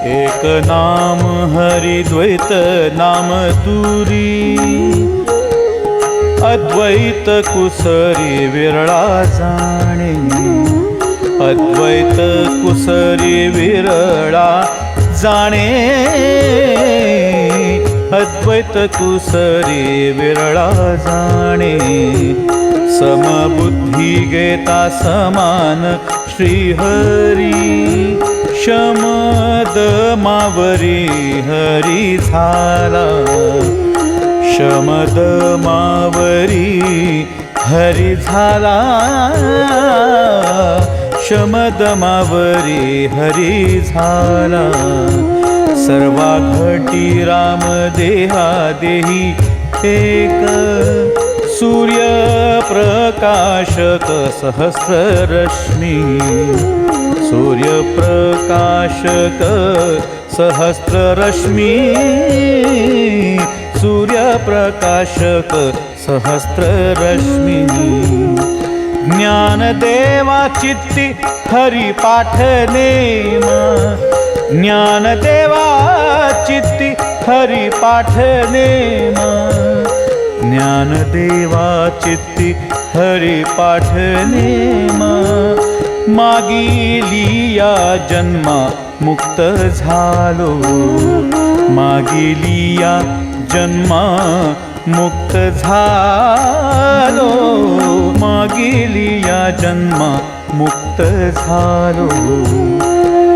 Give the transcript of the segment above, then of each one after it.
एक नाम हरि द्वैत नाम दूरी, अद्वैत कुसरी विरळा जाणे, अद्वैत कुसरी विरळा जाणे, अद्वैत कुसरी विरळा जाणे, समबुद्धी घेता समान श्रीहरी, शमद मावरी हरी झाला, शमद मावरी हरी झाला, शमद मावरी हरी झाला, सर्वा घटी राम देहा देही एक, सूर्य प्रकाशक सहस्र रश्मी, सूर्य प्रकाशक सहस्र रश्मी, सूर्य प्रकाशक सहस्र रश्मी, ज्ञानदेवा चित्ती हरि पाठ नेमा, ज्ञानदेवा चित्ती हरि पाठ नेमा, ज्ञानदेवा चित्ती हरि पाठ नेमा, मागिली या जन्मा मुक्त झालो, मागिली या जन्मा मुक्त झालो, मागिली या जन्मा मुक्त झालो.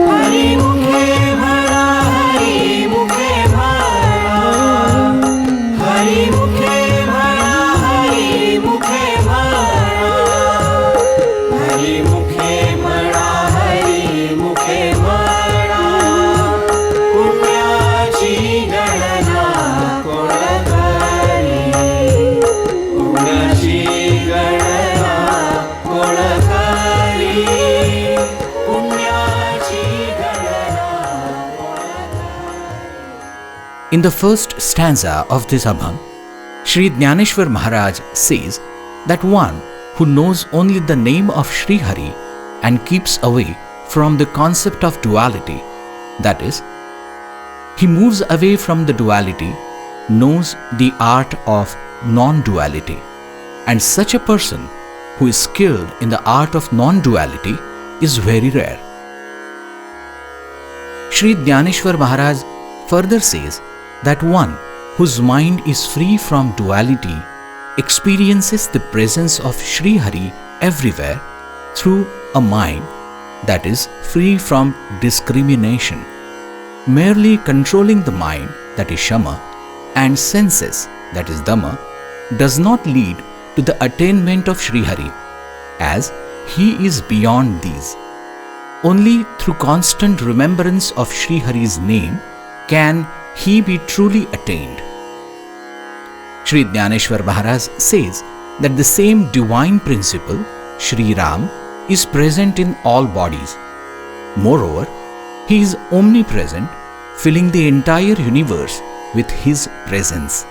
हरी मुखे म्हणा, हरी मुखे म्हणा, हरी मुखे म्हणा, हरी मुखे म्हणा, हरी मुखे म्हणा, हरी मुखे म्हणा, पुण्याची गणना कोण करी, पुण्याची गणना कोण करी, पुण्याची गणना कोण करी. In the first stanza of this Abhang, Sri Dnyaneshwar Maharaj says that one who knows only the name of Sri Hari and keeps away from the concept of duality, that is, he moves away from the duality, knows the art of non-duality, and such a person who is skilled in the art of non-duality is very rare. Sri Dnyaneshwar Maharaj further says that one whose mind is free from duality experiences the presence of Sri Hari everywhere through a mind that is free from discrimination. Merely controlling the mind, that is Shama, and senses, that is Dhamma, does not lead to the attainment of Sri Hari, as he is beyond these. Only through constant remembrance of Sri Hari's name can he be truly attained. Sri Dnyaneshwar Maharaj says that the same divine principle, Sri Ram, is present in all bodies. Moreover, he is omnipresent, filling the entire universe with his presence.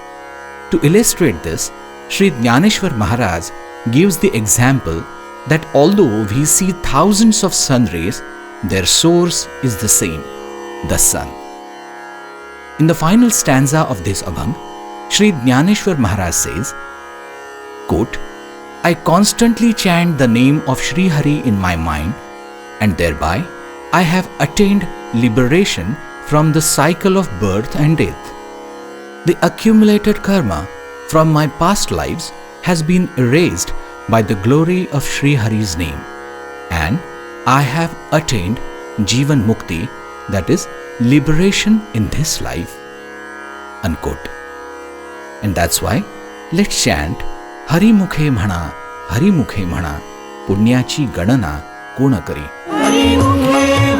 To illustrate this, Sri Dnyaneshwar Maharaj gives the example that although we see thousands of sun rays, their source is the same, the sun. In the final stanza of this Abhang, Sri Dnyaneshwar Maharaj says, quote, I constantly chant the name of Sri Hari in my mind, and thereby I have attained liberation from the cycle of birth and death. The accumulated karma from my past lives has been erased by the glory of Sri Hari's name, and I have attained Jivan Mukti, that is, liberation in this life. Unquote. And that's why let's chant Hari Mukhe Mhana, Hari Mukhe Mhana, Punyachi Gadana Kona Kari. Hari मुखे